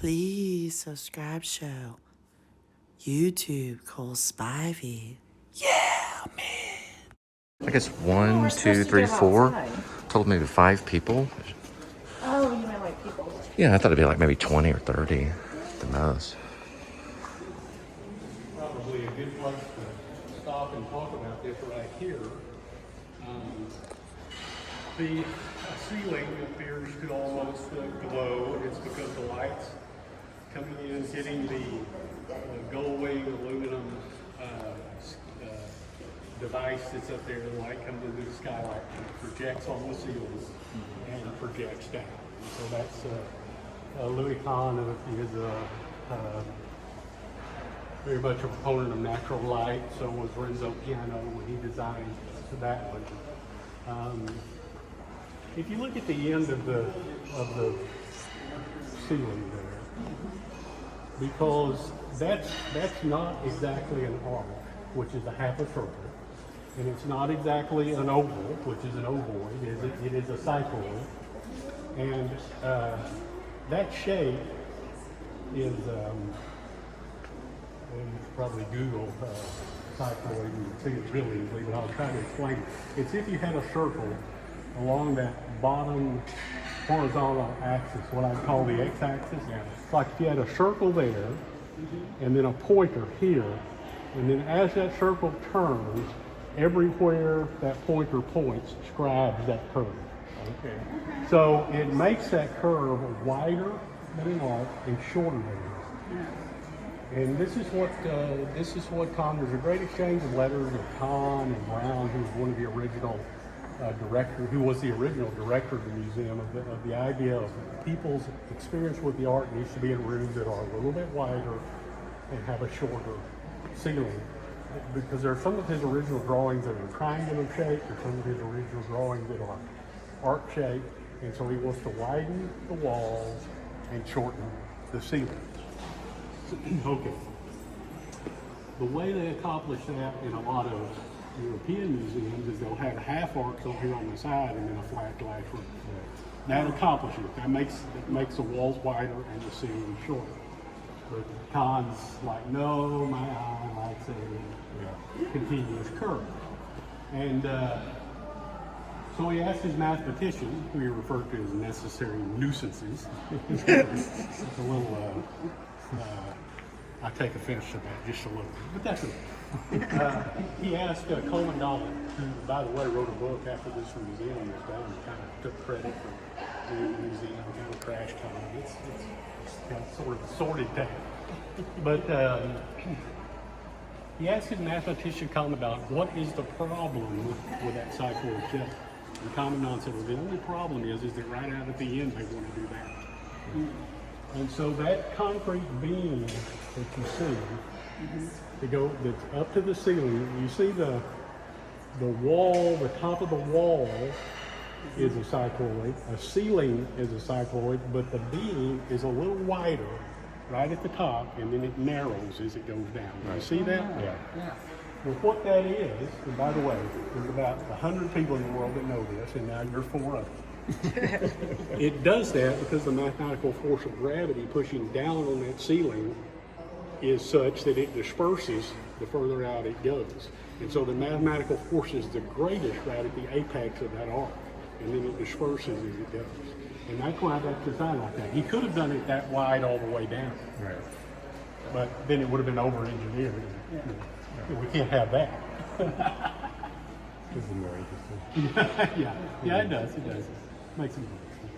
Please subscribe show. YouTube Cole Spivey. Yeah, man. I guess 1, 2, 3, 4. Total maybe 5 people. Oh, you meant like people? Yeah, I thought it'd be like maybe 20 or 30 at the most. Probably a good place to stop and talk about this right here. The ceiling appears to almost glow. It's because the light's coming in, hitting the gold-wing aluminum device that's up there. The light comes into the skylight and it projects on the ceiling and projects down. So that's Louis Kahn is very much a proponent of natural light. So was Renzo Piano when he designed that one. If you look at the end of the ceiling there, because that's not exactly an arc, which is a half a circle, and it's not exactly an oval, which is an ovoid. It is a cycloid, and that shape is. You could probably Google cycloid and see it really easily, but I'll try to explain it. It's if you had a circle along that bottom horizontal axis, what I call the x-axis. Yeah. It's like if you had a circle there, and then a pointer here, and then as that circle turns, everywhere that pointer points describes that curve. Okay. So it makes that curve wider than an arc and shorter than an arc. And this is what Kahn, there's a great exchange of letters of Kahn and Brown, who was one of the original who was the original director of the museum, of the idea of people's experience with the art needs to be in rooms that are a little bit wider and have a shorter ceiling. Because there are some of his original drawings that are triangular shaped, or some of his original drawings that are arc shaped, and so he wants to widen the walls and shorten the ceiling. Okay. The way they accomplish that in a lot of European museums is they'll have half arcs over here on the side and then a flat glass roof. That accomplishes it. That makes the walls wider and the ceiling shorter. But Kahn's like, no, my eye likes a continuous curve. And so he asked his mathematician, who he referred to as necessary nuisances. It's a little, I take offense to that just a little bit, but that's it. He asked Coleman Dolan, who, by the way, wrote a book after this museum was done and kind of took credit for the museum, kind of crashed on it. It's kind of sort of sorted down. But he asked his mathematician Coleman Dolan, what is the problem with that cycloid shape? And Coleman Dolan said, well, the only problem is that right out at the end they want to do that. And so that concrete beam that you see, that's up to the ceiling, you see the wall, the top of the wall is a cycloid, a ceiling is a cycloid, but the beam is a little wider right at the top, and then it narrows as it goes down. Right. You see that? Yeah. Well, what that is, and by the way, there's about 100 people in the world that know this, and now you're 4 of them. It does that because the mathematical force of gravity pushing down on that ceiling is such that it disperses the further out it goes. And so the mathematical force is the greatest right at the apex of that arc, and then it disperses as it goes. And that's why that's designed like that. He could have done it that wide all the way down. Right. But then it would have been over-engineered. Yeah. We can't have that. This is more interesting. Yeah, it does. It does. Makes it interesting.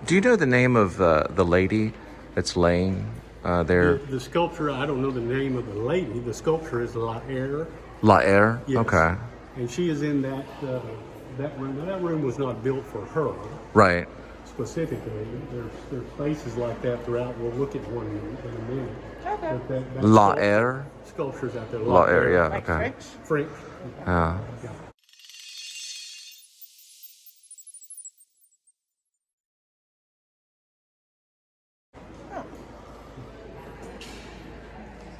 Do you know the name of the lady that's laying there? The sculpture, I don't know the name of the lady. The sculpture is La Air. La Air? Yes. Okay. And she is in that room. Now, that room was not built for her. Right. Specifically. There's spaces like that throughout. We'll look at one in a minute. Okay. But La Air? Sculptures out there. La Air, yeah, Like okay. French. Yeah.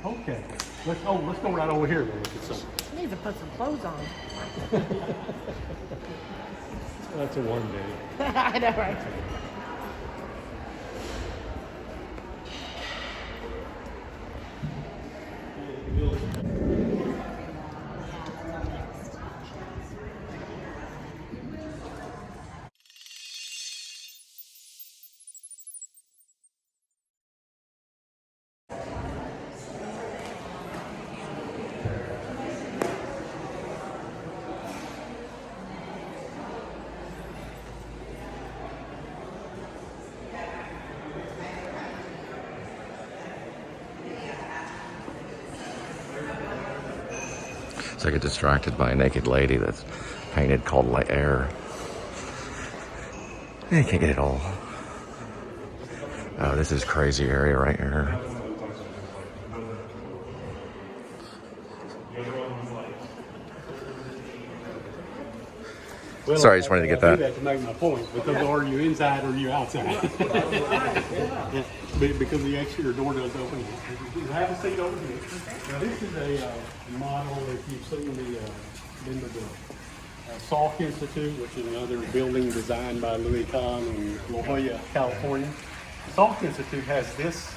Okay. Let's go right over here and look at something. You need to put some clothes on. That's a one day. I know, right? So I get distracted by a naked lady that's painted called La Air. You can't get it all. Oh, this is crazy area right here. Well, Sorry, I just wanted to get I that. do that to make my point, because are you inside or are you outside? Because the exterior door does open. You have a seat over here. Now this is a model, if you've seen been to the Salk Institute, which is another building designed by Louis Kahn in La Jolla, California. The Salk Institute has this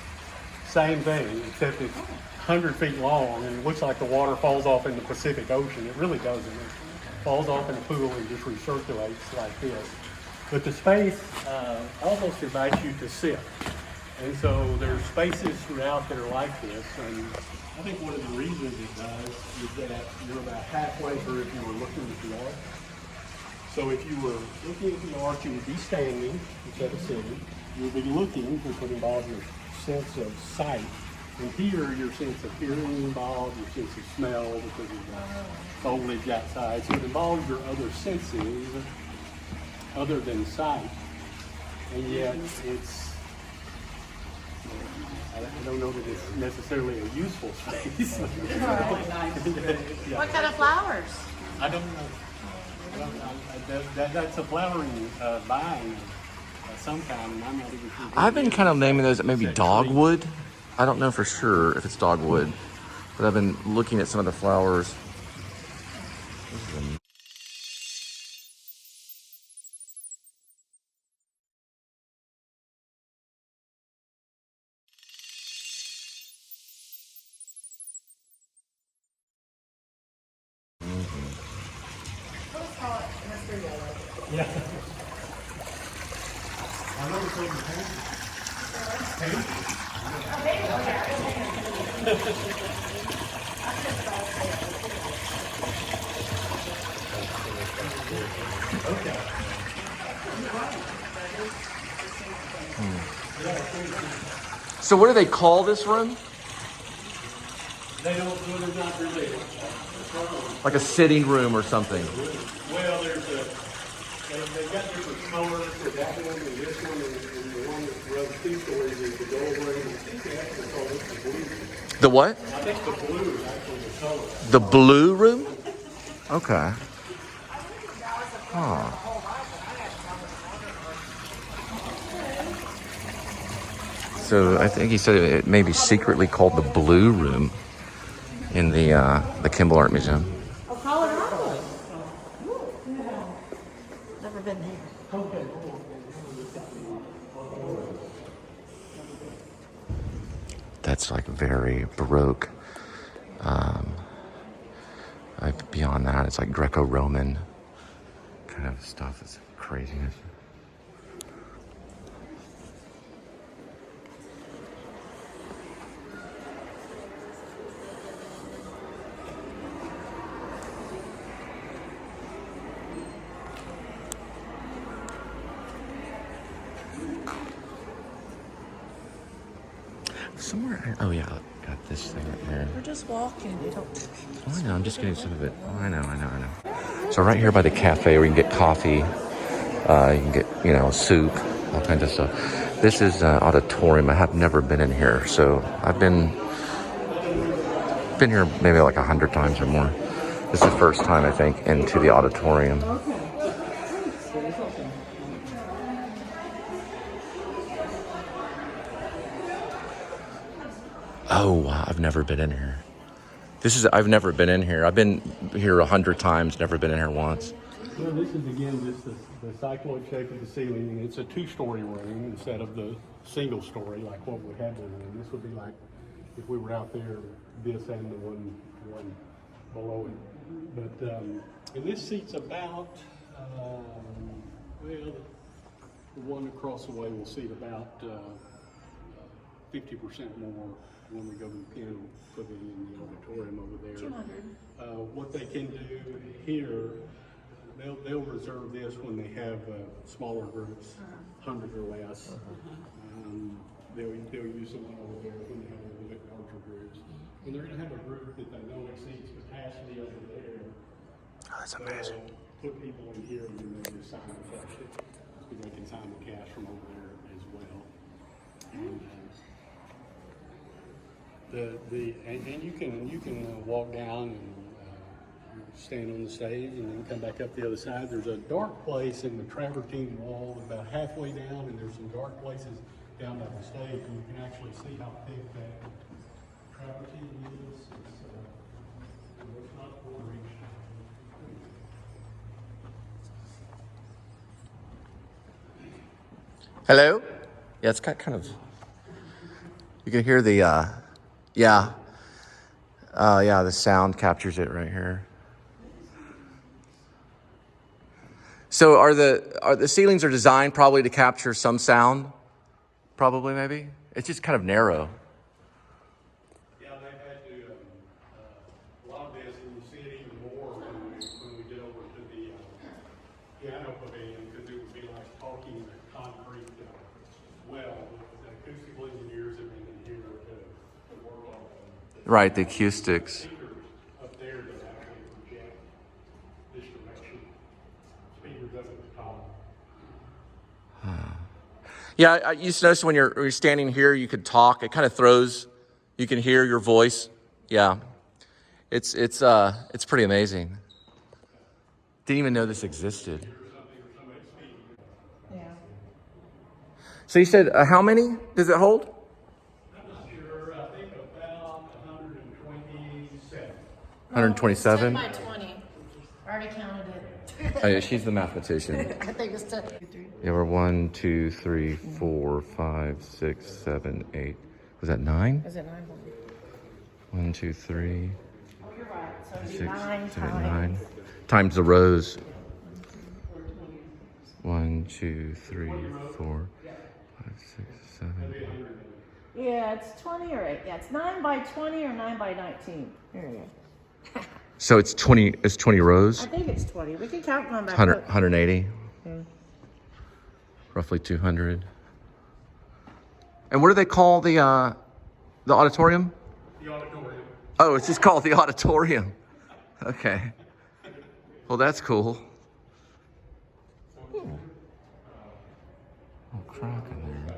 same thing, except it's 100 feet long and it looks like the water falls off in the Pacific Ocean. It really doesn't. It falls off in a pool and just recirculates like this. But the space almost invites you to sit. And so there's spaces throughout that are like this. And I think one of the reasons it does is that you're about halfway through if you were looking at the art. So if you were looking at the art, you would be standing instead of sitting. You would be looking, which would involve your sense of sight. And here, your sense of hearing involved, your sense of smell because of the foliage outside. So it involves your other senses other than sight. And yet it's, I don't know that it's necessarily a useful space. What kind of flowers? I don't know. That's a flowering vine of some kind, and I'm not even sure. I've been kind of naming those maybe dogwood. I don't know for sure if it's dogwood, but I've been looking at some of the flowers. Yeah. I know it's over So what do they call this room? They don't, well, they're not really. Like a sitting room or something. Well, they've got different colors for that one and this one, and the one that's runs 2 stories is the gold room. I think they actually call this the blue room. The what? I think the blue is actually the color. The blue room? Okay. Huh. So I think he said it may be secretly called the Blue Room in the Kimbell Art Museum. Oh, Colorado. Never been here. That's like very Baroque. Beyond that, it's like Greco-Roman kind of stuff. It's craziness. Somewhere, oh yeah, got this thing right here. We're just walking. You don't. Oh, I know, I'm just getting some of it. Oh, I know. So right here by the cafe where you can get coffee, you can get, soup, all kinds of stuff. This is Auditorium. I have never been in here, so I've been here maybe like 100 times or more. This is the first time, I think, into the Auditorium. Oh, wow, I've never been in here. I've never been in here. I've been here 100 times, never been in here once. Well, this is again just the cycloid shape of the ceiling, and it's a 2-story room instead of the single story like what we have been in. This would be like if we were out there, this and the one below it. But and this seats about the one across the way will seat about 50% more when we go to the piano pavilion in the auditorium over there. 200. What they can do here, they'll reserve this when they have smaller groups, 100 or less. they'll use someone over there when they have a little bit larger groups. When they're going to have a group that they know exceeds capacity over there, Oh, that's amazing. they'll put people in here and then they'll just sign the cash. So they can sign the cash from over there as well. And you can walk down and stand on the stage and then come back up the other side. There's a dark place in the travertine wall about halfway down, and there's some dark places down by the stage, and you can actually see how thick that travertine is. It's not 1/4 inch. Hello? Yeah, it's got kind of, you can hear the, the sound captures it right here. So are the ceilings are designed probably to capture some sound? Probably, maybe? It's just kind of narrow. Yeah, they've had to, a lot of this, and you see it even more when we get over to the piano pavilion, because it would be like talking in a concrete well. The acoustical engineers have been in here to work on Right, the acoustics. speakers up there that actually project this direction. Speakers up at the top. Yeah, I used to notice when you're standing here, you could talk. It kind of throws, you can hear your voice. Yeah, it's pretty amazing. Didn't even know this existed. Yeah. So you said how many does it hold? I'm not sure, I think about 127. 127. 10 by 20. I already counted it. Oh, yeah, she's the mathematician. I think it's 10. Yeah, we're 1, 2, 3, 4, 5, 6, 7, 8. Was that 9? Is it 9? 1, 2, 3, Oh, you're right. So it'd be 6, 9 7, times. 9. Times the rows. 1, 2, 3, 4, 5, 6, 7. Yeah, it's 20 or 8. Yeah, it's 9 by 20 or 9 by 19. There you go. So it's 20. It's 20 rows. I think it's 20. We can count going back. 100, Look. 180. Roughly 200. And what do they call the auditorium? The auditorium. Oh, it's just called the auditorium. Okay. Well, that's cool. Oh, crack in there.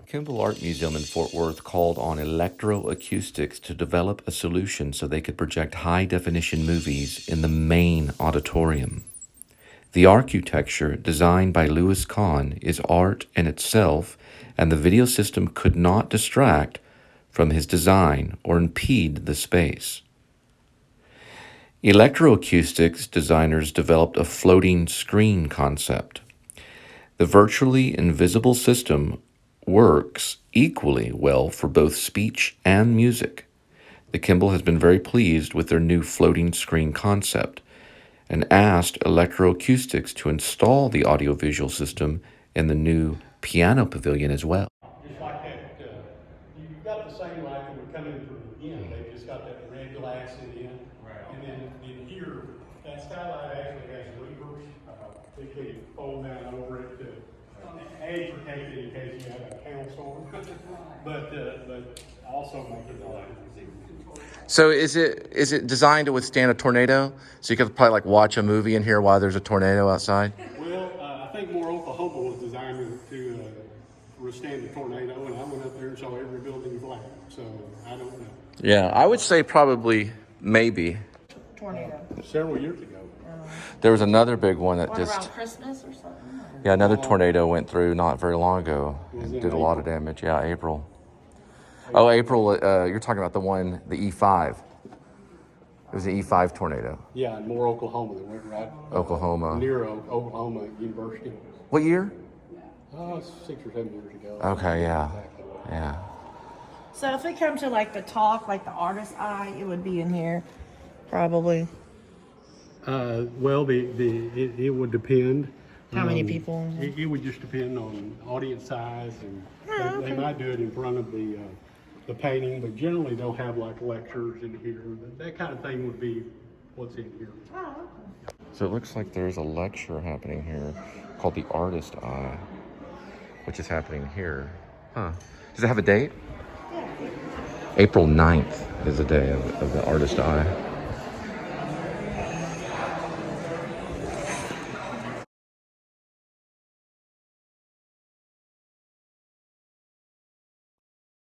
Kimbell Art Museum in Fort Worth called on electroacoustics to develop a solution so they could project high-definition movies in the main auditorium. The architecture, designed by Louis Kahn, is art in itself, and the video system could not distract from his design or impede the space. Electroacoustics designers developed a floating screen concept. The virtually invisible system works equally well for both speech and music. The Kimbell has been very pleased with their new floating screen concept and asked Electroacoustics to install the audiovisual system in the new piano pavilion as well. Just like that, you've got the same light that would come in from the end. They've just got that red glass in the end. And then in here, that skylight actually has levers. They can fold down over it to A, protect it in case you have a hailstorm, but also make it light. So is it designed to withstand a tornado? So you could probably like watch a movie in here while there's a tornado outside? Well, I think more Oklahoma was designed to withstand the tornado, and I went up there and saw every building flat, so I don't know. Yeah, I would say probably, maybe. Tornado. Several years ago. There was another big one that What, just, around Christmas or something? yeah, another tornado went through not very long ago and it did a lot of damage. Yeah, April. Oh, April, you're talking about the one, the E5. It was the E5 tornado. Yeah, and more Oklahoma that went right Oklahoma. near Oklahoma University. What year? 6 or 7 years ago. Okay, yeah. Yeah. So if we come to like the talk, like the artist's eye, it would be in here, probably. Well, it would depend. How many people? It would just depend on audience size, and they might do it in front of the painting, but generally they'll have like lectures in here. That kind of thing would be what's in here. Oh, okay. So it looks like there's a lecture happening here called The Artist Eye, which is happening here. Huh. Does it have a date? April 9th is the day of the artist eye.